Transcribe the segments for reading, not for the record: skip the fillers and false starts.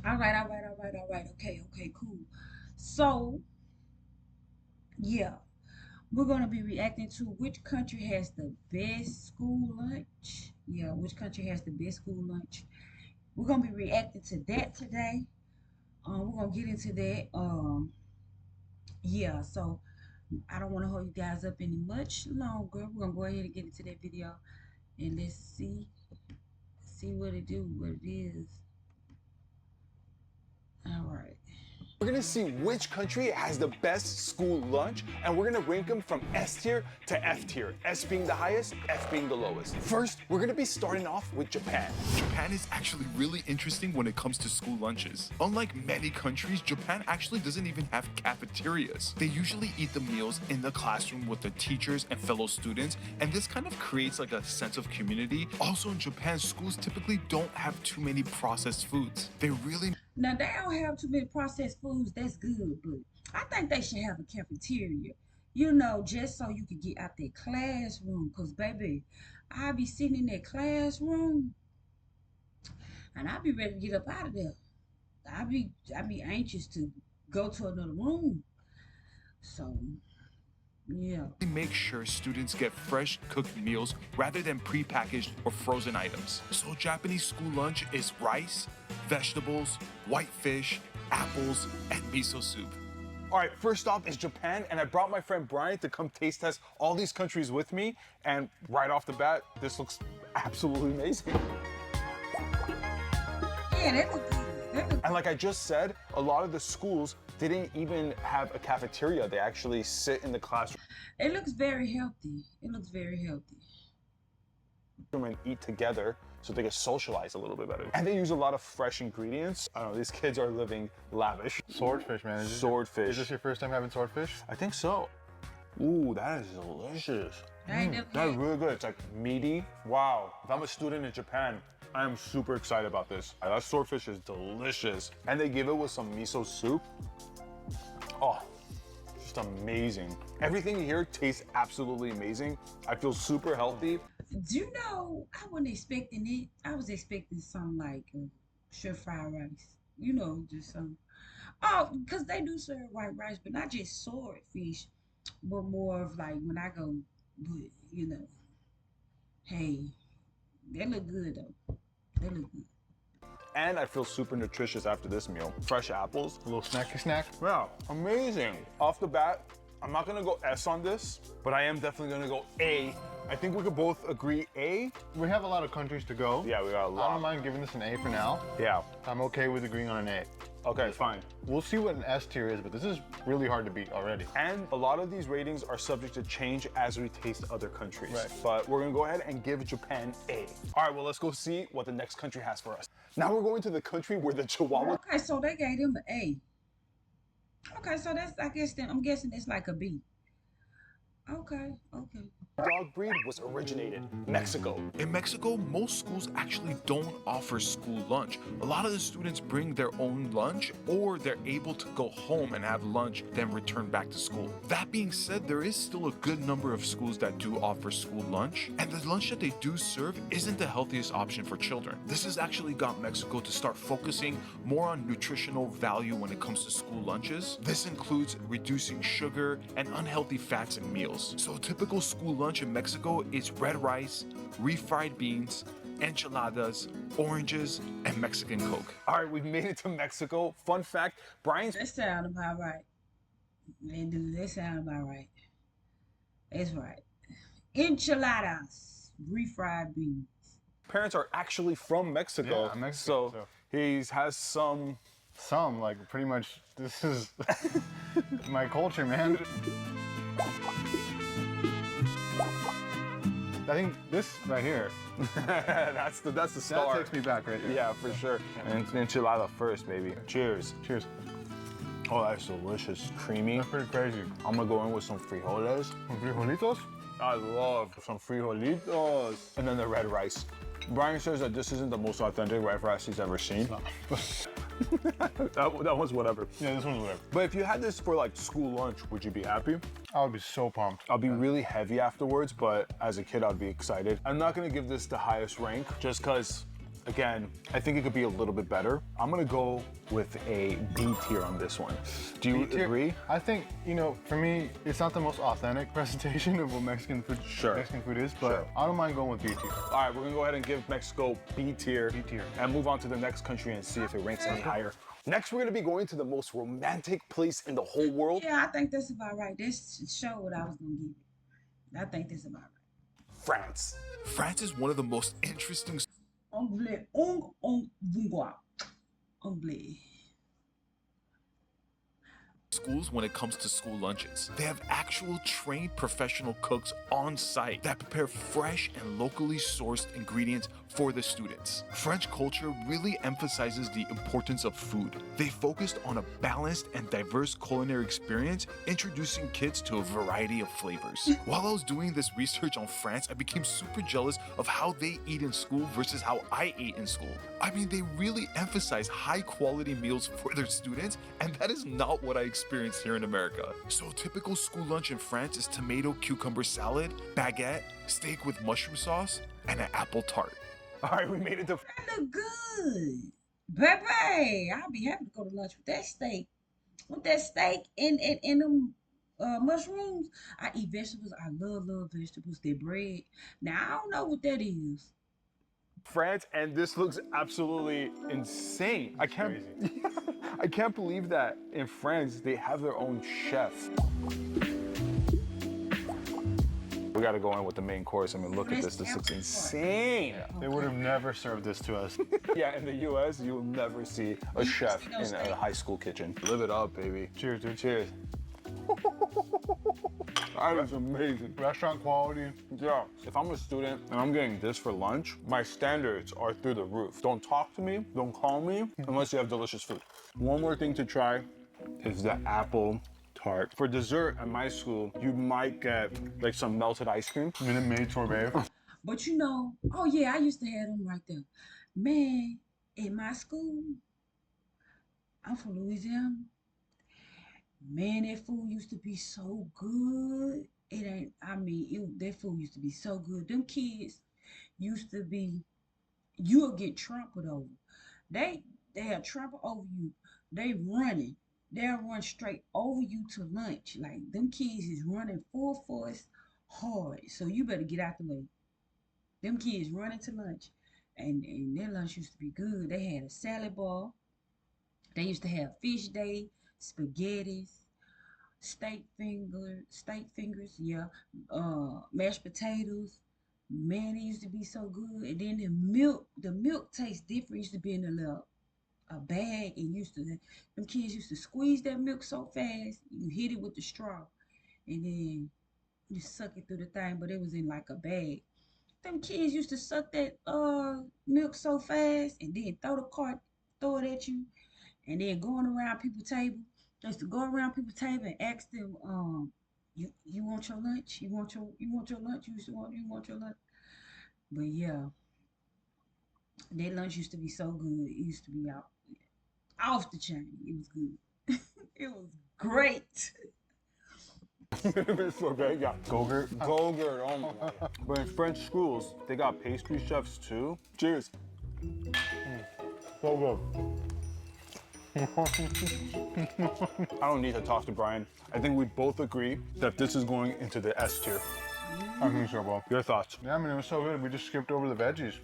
All right, all right, all right, all right. Okay, okay, cool. So, yeah, we're gonna be reacting to which country has the best school lunch. Yeah, which country has the best school lunch. We're gonna be reacting to that today. We're gonna get into that. Yeah. So I don't want to hold you guys up any much longer. We're gonna go ahead and get into that video and let's see what it do, what it is. All right. We're gonna see which country has the best school lunch, and we're gonna rank them from S tier to F tier, S being the highest, F being the lowest. First, we're gonna be starting off with Japan. Japan is actually really interesting when it comes to school lunches. Unlike many countries, Japan actually doesn't even have cafeterias. They usually eat the meals in the classroom with the teachers and fellow students, and this kind of creates like a sense of community. Also in Japan, schools typically don't have too many processed foods. They really Now they don't have too many processed foods. That's good, but I think they should have a cafeteria. You know, just so you could get out that classroom. Cause baby, I be sitting in that classroom and I be ready to get up out of there. I be anxious to go to another room. So yeah. make sure students get fresh cooked meals rather than prepackaged or frozen items. So Japanese school lunch is rice, vegetables, white fish, apples, and miso soup. All right, first off is Japan, and I brought my friend Brian to come taste test all these countries with me, and right off the bat, this looks absolutely amazing. Yeah, that look good. That look And like I just said, a lot of the schools didn't even have a cafeteria. They actually sit in the classroom it looks very healthy. It looks very healthy. and eat together so they can socialize a little bit better. And they use a lot of fresh ingredients. I don't know, these kids are living lavish. Swordfish, man. Swordfish. Is this your first time having swordfish? I think so. Ooh, that is delicious. I ain't never That's had- really good. It's like meaty. Wow. If I'm a student in Japan, I am super excited about this. That swordfish is delicious. And they give it with some miso soup. Oh, just amazing. Everything here tastes absolutely amazing. I feel super healthy. Do you know, I wasn't expecting it. I was expecting something like stir fried rice. You know, just some. Oh, because they do serve white rice, but not just swordfish, but more of like when I go, but you know, hey, they look good though. They look good. And I feel super nutritious after this meal. Fresh apples. A little snacky snack. Yeah, amazing. Off the bat, I'm not gonna go S on this, but I am definitely gonna go A. I think we could both agree A. We have a lot of countries to go. Yeah, we got a I lot. don't mind giving this an A for now. Yeah. I'm okay with agreeing on an A. Okay, fine. We'll see what an S tier is, but this is really hard to beat already. And a lot of these ratings are subject to change as we taste other countries. Right. But we're gonna go ahead and give Japan A. All right, well, let's go see what the next country has for us. Now we're going to the country where the Chihuahua Okay, so they gave them an A. Okay, so that's I'm guessing it's like a B. Okay, okay. dog breed was originated in Mexico. In Mexico, most schools actually don't offer school lunch. A lot of the students bring their own lunch, or they're able to go home and have lunch, then return back to school. That being said, there is still a good number of schools that do offer school lunch, and the lunch that they do serve isn't the healthiest option for children. This has actually got Mexico to start focusing more on nutritional value when it comes to school lunches. This includes reducing sugar and unhealthy fats in meals. So a typical school lunch in Mexico is red rice, refried beans, enchiladas, oranges, and Mexican Coke. All right, we've made it to Mexico. Fun fact, Brian's That sound about right. They do. That sound about right. That's right. Enchiladas, refried beans. parents are actually from Mexico. Yeah, Mexico, so so. he has some. Some, like pretty much, this is my culture, man. I think this right here, that's the that start. takes me back right there. Yeah, for sure. And enchilada first, maybe. Cheers. Cheers. Oh, that's delicious. Creamy. That's pretty crazy. I'm gonna go in with some frijoles. Some frijolitos? I love some frijolitos. And then the red rice. Brian says that this isn't the most authentic red rice he's ever seen. that one's whatever. Yeah, this one's whatever. But if you had this for like school lunch, would you be happy? I would be so pumped. I'll be really heavy afterwards, but as a kid, I'd be excited. I'm not gonna give this the highest rank just because Again, I think it could be a little bit better. I'm gonna go with a B tier on this one. Do you agree? I think, you know, for me, it's not the most authentic presentation of what Mexican food is, but I don't mind going with B tier. All right, we're gonna go ahead and give Mexico B tier. B tier. And move on to the next country and see if it ranks any higher. Next, we're gonna be going to the most romantic place in the whole world. Yeah, I think that's about right. This showed what I was gonna give it. I think that's about right. France. France is one of the most interesting Anglais, anglais. schools when it comes to school lunches. They have actual trained professional cooks on site that prepare fresh and locally sourced ingredients for the students. French culture really emphasizes the importance of food. They focused on a balanced and diverse culinary experience, introducing kids to a variety of flavors. While I was doing this research on France, I became super jealous of how they eat in school versus how I ate in school. I mean, they really emphasize high quality meals for their students, and that is not what I experienced here in America. So typical school lunch in France is tomato cucumber salad, baguette, steak with mushroom sauce, and an apple tart. All right, we made it to. That look good. Baby, I'll be happy to go to lunch with that steak. With that steak and them mushrooms. I eat vegetables. I love vegetables. They're bread. Now, I don't know what that is. France, and this looks absolutely insane. I can't believe that in France they have their own chef. We gotta go in with the main course. I mean, look at this. This looks insane. They would have never served this to us. Yeah, in the US, you will never see a chef in a high school kitchen. Live it up, baby. Cheers, dude. Cheers. That is amazing. Restaurant quality. Yeah, if I'm a student and I'm getting this for lunch, my standards are through the roof. Don't talk to me, don't call me, unless you have delicious food. One more thing to try is the apple tart. For dessert at my school, you might get like some melted ice cream. Minute Maid sorbet. But you know, oh yeah, I used to have them right there. Man, in my school, I'm from Louisiana. Man, that food used to be so good. It ain't, I mean, that food used to be so good. Them kids used to be, you'll get trampled over. They'll trample over you. They running. They'll run straight over you to lunch. Like, them kids is running full force hard. So you better get out the way. Them kids running to lunch. And their lunch used to be good. They had a salad bar. They used to have fish day, spaghettis, steak fingers, yeah, mashed potatoes. Man, it used to be so good. And then the milk tastes different. It used to be in a bag, and them kids used to squeeze that milk so fast, you hit it with the straw, and then you suck it through the thing, but it was in like a bag. Them kids used to suck that milk so fast, and then throw it at you, and then going around people's table. They used to go around people's table and ask them, you want your lunch? You want your lunch? You want your lunch? But yeah, that lunch used to be so good. It used to be off the chain. It was good. It was great. Sorbet, yeah. Go-gurt, oh my God. But in French schools, they got pastry chefs too. Cheers. So good. I don't need to talk to Brian. I think we both agree that this is going into the S tier. I think so, Bob. Your thoughts? Yeah, I mean, it was so good. We just skipped over the veggies.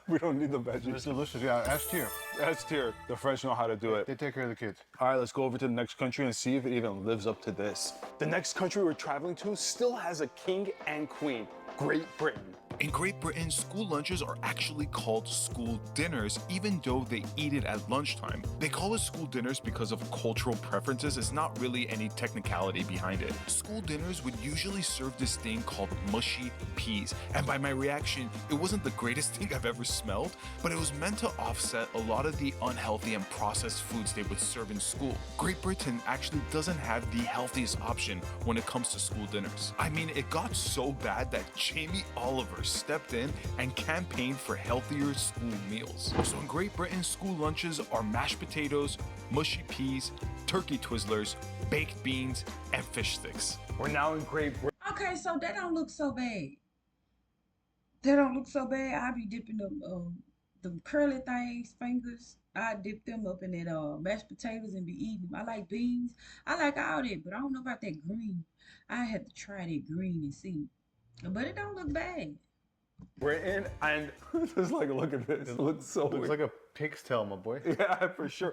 We don't need the It's veggies. delicious. Yeah, S tier. S tier. The French know how to do it. They take care of the kids. All right, let's go over to the next country and see if it even lives up to this. The next country we're traveling to still has a king and queen, Great Britain. In Great Britain, school lunches are actually called school dinners, even though they eat it at lunchtime. They call it school dinners because of cultural preferences. It's not really any technicality behind it. School dinners would usually serve this thing called mushy peas. And by my reaction, it wasn't the greatest thing I've ever smelled, but it was meant to offset a lot of the unhealthy and processed foods they would serve in school. Great Britain actually doesn't have the healthiest option when it comes to school dinners. I mean, it got so bad that Jamie Oliver stepped in and campaigned for healthier school meals. So in Great Britain, school lunches are mashed potatoes, mushy peas, turkey Twizzlers, baked beans, and fish sticks. We're now in Great Britain. Okay, so that don't look so bad. That don't look so bad. I be dipping the curly things, fingers. I dip them up in that mashed potatoes and be eating them. I like beans. I like all that, but I don't know about that green. I have to try that green and see. But it don't look bad. We're in, and just like, look at this. It looks so Looks weird. like a pig's tail, my boy. Yeah, for sure.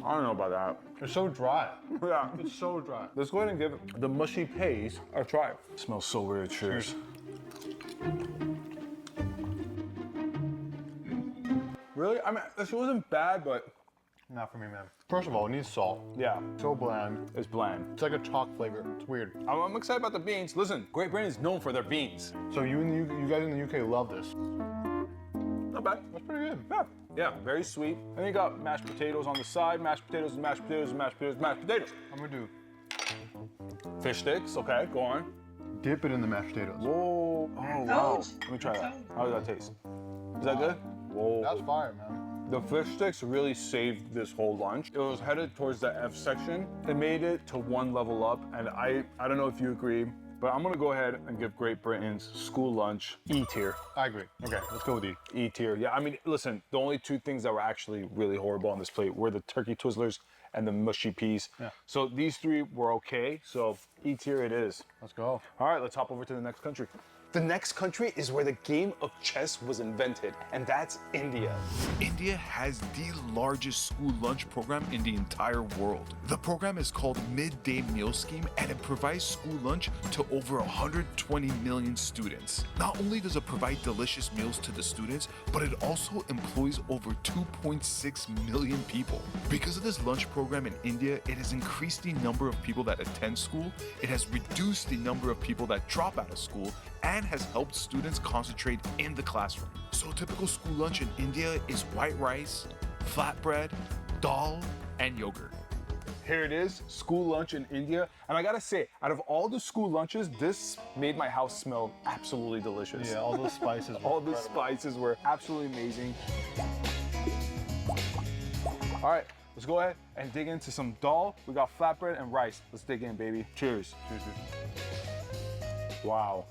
I don't know about that. It's so dry. Yeah. It's so dry. Let's go ahead and give the mushy paste a try. Smells so weird. Cheers. Really? I mean, this wasn't bad, but Not for me, man. First of all, it needs salt. yeah, So bland. it's bland. It's like a chalk flavor. It's weird. I'm excited about the beans. Listen, Great Britain is known for their beans. So you guys in the UK love this. Not bad. That's pretty good. Yeah, yeah, very sweet. And you got mashed potatoes on the side, mashed potatoes and mashed potatoes and mashed potatoes, mashed potatoes. I'm gonna do Fish sticks, okay, go on. dip it in the mashed potatoes. Whoa, oh wow. told you. Let me try I that. told you. How does that taste? Is that good? Whoa. That's fire, man. The fish sticks really saved this whole lunch. It was headed towards the F section. It made it to one level up, and I don't know if you agree, but I'm gonna go ahead and give Great Britain's school lunch E tier. I agree. Okay, let's go with E. E tier. Yeah, I mean, listen, the only two things that were actually really horrible on this plate were the turkey Twizzlers and the mushy peas. Yeah. So these three were okay, so E tier it is. Let's go. All right, let's hop over to the next country. The next country is where the game of chess was invented, and that's India. India has the largest school lunch program in the entire world. The program is called Midday Meal Scheme, and it provides school lunch to over 120 million students. Not only does it provide delicious meals to the students, but it also employs over 2.6 million people. Because of this lunch program in India, it has increased the number of people that attend school, it has reduced the number of people that drop out of school, and has helped students concentrate in the classroom. So typical school lunch in India is white rice, flatbread, dal, and yogurt. Here it is, school lunch in India. And I gotta say, out of all the school lunches, this made my house smell absolutely delicious. Yeah, all those spices. All the spices were absolutely amazing. All right, let's go ahead and dig into some dal. We got flatbread and rice. Let's dig in, baby. Cheers. Cheers, dude. Wow.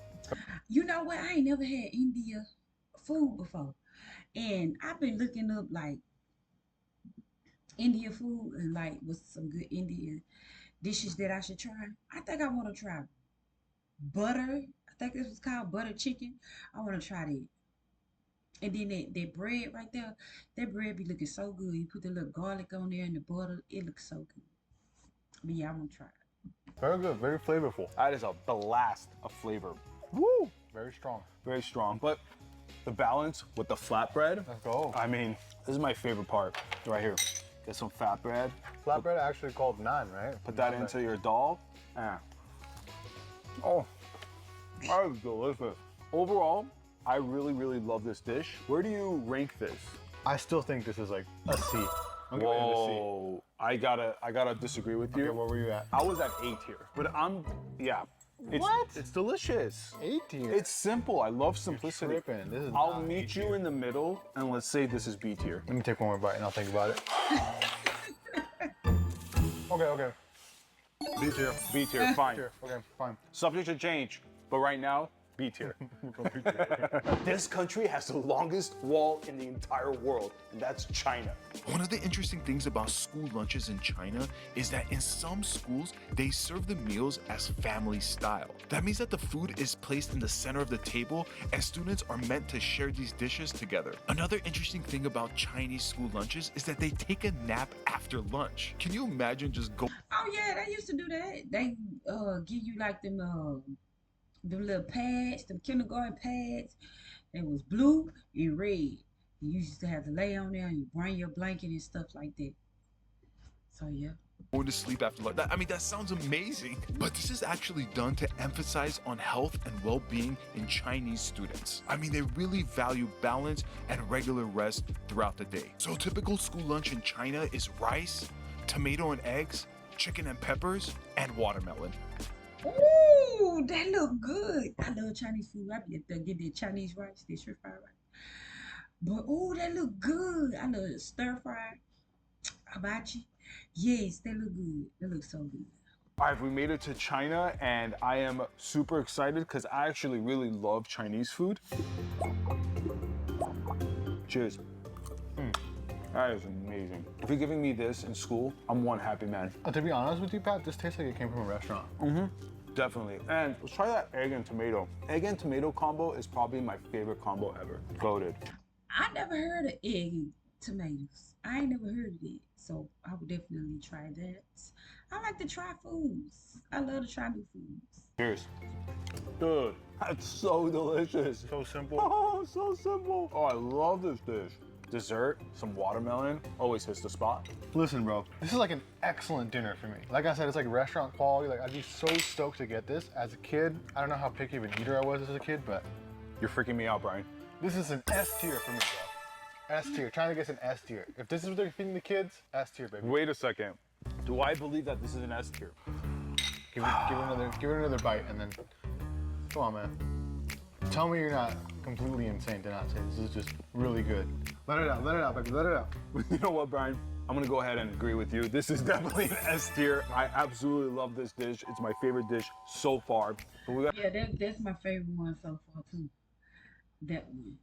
You know what? I ain't never had India food before. And I've been looking up like India food and like what's some good Indian dishes that I should try. I think I want to try butter. I think this was called butter chicken. I want to try that. And then that bread right there, that bread be looking so good. You put the little garlic on there and the butter, it looks so good. But yeah, I want to try it. Very good. Very flavorful. That is a blast of flavor. Woo! Very strong. Very strong. But the balance with the flatbread, Let's go. I mean, this is my favorite part right here. Get some flatbread, Flatbread actually called naan, right? put that into your dal. Oh, that is delicious. Overall, I really, really love this dish. Where do you rank this? I still think this is like a C. I'm giving it a C. Whoa, I gotta disagree with you. Okay, where were you at? I was at A tier, but it's, What? It's delicious. A tier. It's simple. I love simplicity. tripping. This is I'll not meet A you tier. in the middle, and let's say this is B tier. Let me take one more bite and I'll think about it. Okay. B tier. B tier, fine. Tier. Okay, fine. Subject to change, but right now, B tier. This country has the longest wall in the entire world, and that's China. One of the interesting things about school lunches in China is that in some schools, they serve the meals as family style. That means that the food is placed in the center of the table and students are meant to share these dishes together. Another interesting thing about Chinese school lunches is that they take a nap after lunch. Can you imagine just go? Oh yeah, they used to do that. They give you like them little pads, them kindergarten pads. It was blue and red. You used to have to lay on there and you bring your blanket and stuff like that. So yeah. Going to sleep after lunch. I mean, that sounds amazing. But this is actually done to emphasize on health and well-being in Chinese students. I mean, they really value balance and regular rest throughout the day. So typical school lunch in China is rice, tomato and eggs, chicken and peppers, and watermelon. Ooh, that look good. I love Chinese food. I be to get that Chinese rice, that stir fried rice. But ooh, that look good. I love stir fried hibachi. Yes, that look good. That looks so good. All right, we made it to China, and I am super excited because I actually really love Chinese food. Cheers. That is amazing. If you're giving me this in school, I'm one happy man. To be honest with you, Pat, this tastes like it came from a restaurant. Definitely. And let's try that egg and tomato. Egg and tomato combo is probably my favorite combo ever. Voted. I never heard of egg and tomatoes. I ain't never heard of it. So I would definitely try that. I like to try foods. I love to try new foods. Cheers. Dude, that's so delicious. So simple. Oh, so simple. Oh, I love this dish. Dessert, some watermelon, always hits the spot. Listen, bro, this is like an excellent dinner for me. Like I said, it's like restaurant quality. Like I'd be so stoked to get this. As a kid, I don't know how picky of an eater I was as a kid, but You're freaking me out, Brian. this is an S tier for me, bro. S tier, trying to get an S tier. If this is what they're feeding the kids, S tier, baby. Wait a second. Do I believe that this is an S tier? Give it another bite, and then, come on, man. Tell me you're not completely insane to not say this is just really good. Let it out, baby, let it out. You know what, Brian? I'm gonna go ahead and agree with you. This is definitely an S tier. I absolutely love this dish. It's my favorite dish so far. But we got Yeah, that's my favorite one so far too. That one.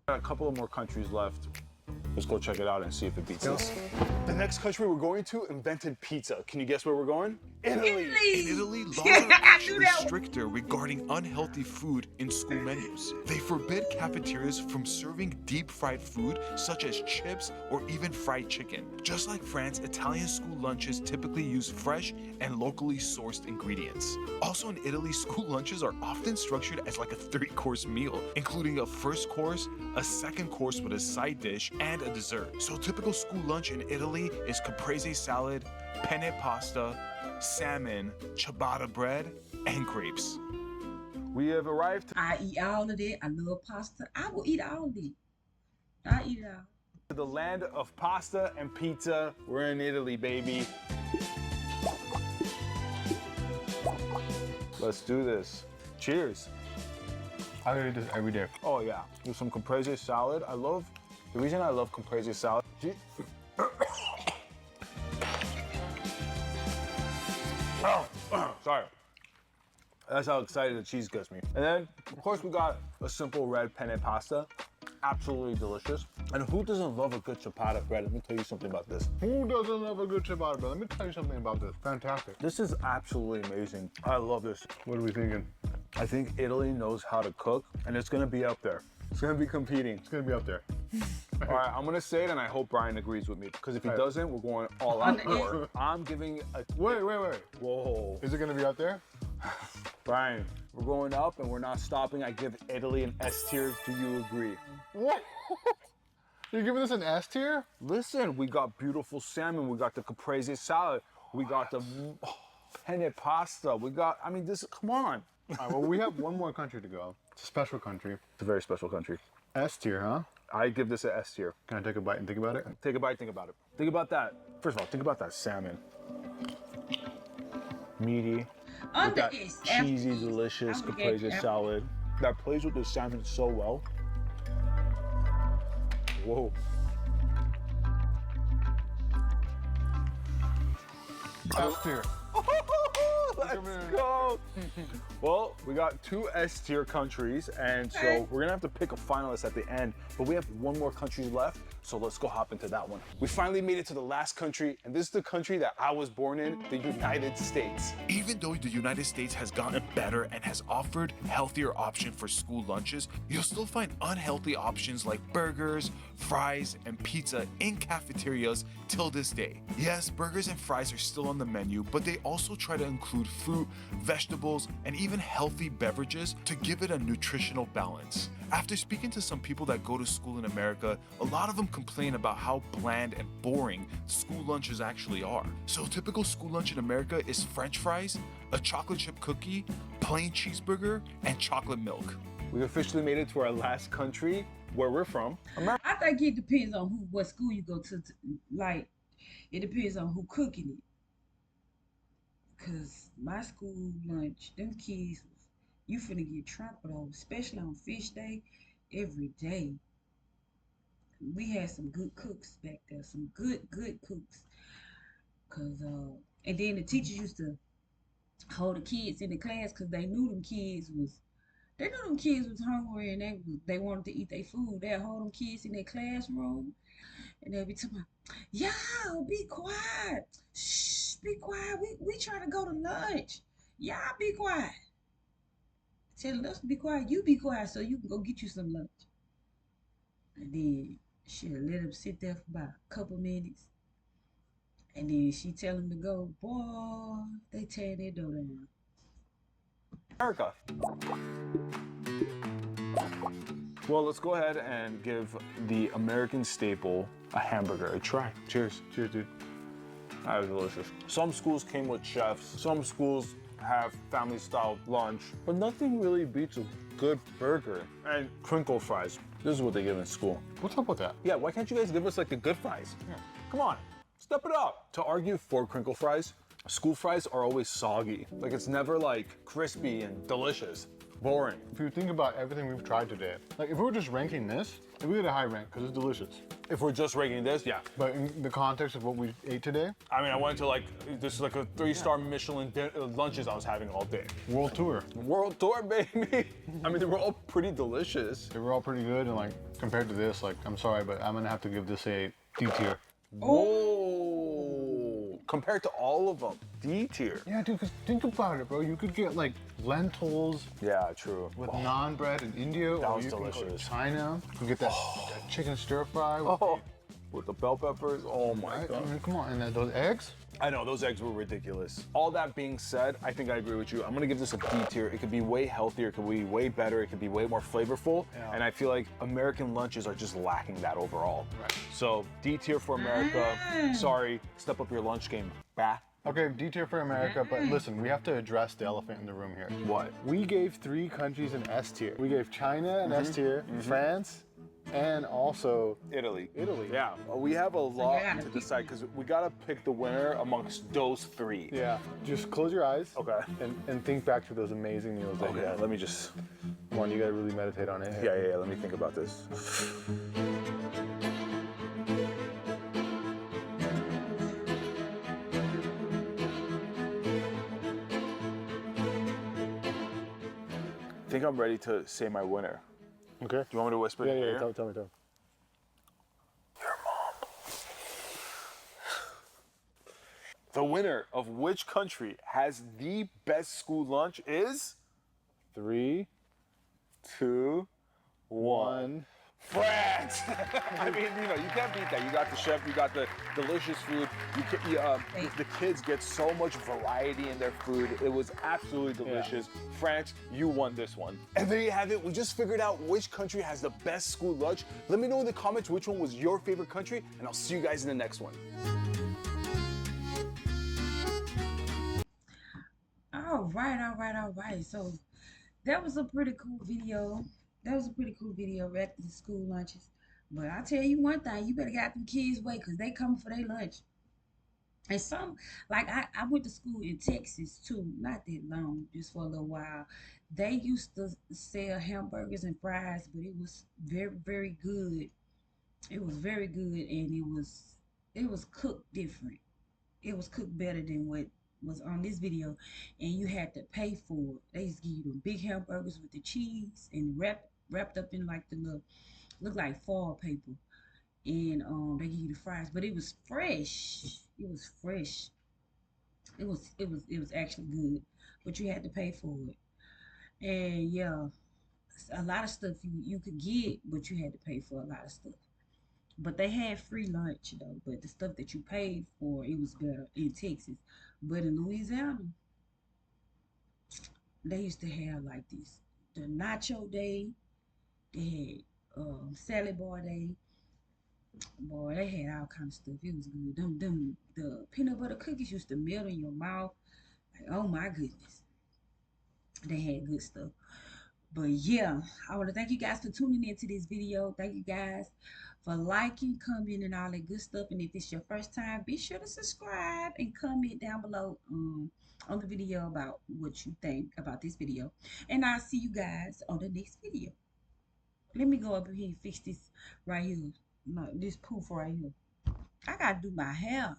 a couple of more countries left. Let's go check it out and see if it beats this. The next country we're going to invented pizza. Can you guess where we're going? Italy. In Italy, laws I are knew actually that one. stricter regarding unhealthy food in school menus. They forbid cafeterias from serving deep fried food such as chips or even fried chicken. Just like France, Italian school lunches typically use fresh and locally sourced ingredients. Also in Italy, school lunches are often structured as like a 3-course meal, including a first course, a second course with a side dish, and a dessert. So typical school lunch in Italy is caprese salad, penne pasta, salmon, ciabatta bread, and grapes. We have arrived I eat all of that. I love pasta. I will eat all of it. I eat it all. to the land of pasta and pizza. We're in Italy, baby. Let's do this. Cheers. I could eat this every day. Oh yeah, with some caprese salad. The reason I love caprese salad. Sorry. That's how excited the cheese gets me. And then, of course, we got a simple red penne pasta. Absolutely delicious. And who doesn't love a good ciabatta bread? Let me tell you something about this. Who doesn't love a good ciabatta, bro? Let me tell you something about this. Fantastic. This is absolutely amazing. I love this. What are we thinking? I think Italy knows how to cook, and it's gonna be up there. It's gonna be competing. It's gonna be up there. All right, I'm gonna say it, and I hope Brian agrees with me. Because if he Right. doesn't, we're going all out. Or I'm giving a Wait. whoa, Is it gonna be up there? Brian. We're going up, and we're not stopping. I give Italy an S tier. Do you agree? What? You're giving this an S tier? Listen, we got beautiful salmon. We got the caprese salad. We got the penne pasta. We got. I mean, this. Come on. All right, well, we have one more country to go. It's a special country. It's a very special country. S tier, huh? I give this an S tier. Can I take a bite and think about it? Take a bite, think about it. Think about that. First of all, think about that salmon. Meaty, with Under that this, cheesy, after- delicious I'm gonna get caprese after- salad. That plays with the salmon so well. Whoa. S tier. Let's go. Well, we got 2 S tier countries, and so Okay. we're gonna have to pick a finalist at the end, but we have one more country left, so let's go hop into that one. We finally made it to the last country, and this is the country that I was born in, the United States. Even though the United States has gotten better and has offered healthier options for school lunches, you'll still find unhealthy options like burgers, fries, and pizza in cafeterias till this day. Yes, burgers and fries are still on the menu, but they also try to include fruit, vegetables, and even healthy beverages to give it a nutritional balance. After speaking to some people that go to school in America, a lot of them complain about how bland and boring school lunches actually are. So typical school lunch in America is French fries, a chocolate chip cookie, plain cheeseburger, and chocolate milk. We officially made it to our last country, where we're from. I think it depends on what school you go to. Like, it depends on who cooking it. Cause my school lunch, them kids, you finna get trampled over, especially on fish day, every day. We had some good cooks back there, some good cooks. Cause And then the teachers used to hold the kids in the class because they knew them kids was hungry and they wanted to eat their food. They'd hold them kids in their classroom and they'd be talking about, y'all be quiet. Shh, be quiet. We trying to go to lunch. Y'all be quiet. Tell us to be quiet. You be quiet so you can go get you some lunch. And then she'll let them sit there for about a couple minutes. And then she tell them to go. Boy, they tear their door down. America. Well, let's go ahead and give the American staple a hamburger a try. Cheers. Cheers, dude. That was delicious. Some schools came with chefs. Some schools have family-style lunch, but nothing really beats a good burger and crinkle fries. This is what they give in school. What's up with that? Yeah, why can't you guys give us like the good fries? Yeah. Come on, step it up. To argue for crinkle fries, school fries are always soggy. Like it's never like crispy and delicious. Boring. If you think about everything we've tried today, like if we were just ranking this, we get a high rank because it's delicious. If we're just ranking this, yeah. But in the context of what we ate today, I mean, I went to like, this is like a 3-star Michelin lunches I was having all day. world tour. World tour, baby. I mean, they were all pretty delicious. They were all pretty good, and like compared to this, like I'm sorry, but I'm gonna have to give this a D tier. Whoa. Compared to all of them, D tier. Yeah, dude, because think about it, bro. You could get like lentils Yeah, true. with naan bread in India, or was you can go to delicious. China. You can get that chicken stir fry. Oh, with the bell peppers. Oh my Right? God. I mean, come on, and then those eggs. I know, those eggs were ridiculous. All that being said, I think I agree with you. I'm gonna give this a D tier. It could be way healthier, it could be way better, it could be way more flavorful. Yeah. And I feel like American lunches are just lacking that overall. Right. So D tier for America. Sorry, step up your lunch game. Bah. Okay, D tier for America, but listen, we have to address the elephant in the room here. What? We gave 3 countries an S tier. We gave China an S tier, France, and also Italy. Italy. Yeah, we have a lot gotta to pick decide because we gotta pick the winner amongst those 3. Yeah, just close your eyes. Okay. And think back to those amazing meals that you Okay, had. let me just, Come on, you gotta really meditate on it. yeah, let me think about this. I think I'm ready to say my winner. Okay. Do you want me to whisper it in your ear? Tell me. The winner of which country has the best school lunch is 3, 2, 1. 1. France! I mean, you know, you can't beat that. You got the chef, you got the delicious food. The kids get so much variety in their food. It was absolutely delicious. France, you won this one. And there you have it. We just figured out which country has the best school lunch. Let me know in the comments which one was your favorite country, and I'll see you guys in the next one. All right. So that was a pretty cool video. Wrapped the school lunches. But I'll tell you one thing, you better get them kids away because they coming for their lunch. And some, like I went to school in Texas too, not that long, just for a little while. They used to sell hamburgers and fries, but it was very, very good. It was very good, and it was cooked different. It was cooked better than what was on this video, and you had to pay for it. They used to give you them big hamburgers with the cheese and wrapped up in like the little look like foil paper, and they give you the fries, but it was fresh. It was fresh. It was actually good, but you had to pay for it. And yeah, a lot of stuff you could get, but you had to pay for a lot of stuff. But they had free lunch though. But the stuff that you paid for, it was better in Texas. But in Louisiana, they used to have like this the nacho day. They had salad bar day. Boy, they had all kind of stuff. It was good. Them the peanut butter cookies used to melt in your mouth. Like, oh my goodness. They had good stuff. But yeah, I want to thank you guys for tuning into this video. Thank you guys for liking, commenting, and all that good stuff. And if it's your first time, be sure to subscribe and comment down below on the video about what you think about this video. And I'll see you guys on the next video. Let me go up here and fix this right here. No, this poof right here. I gotta do my hair.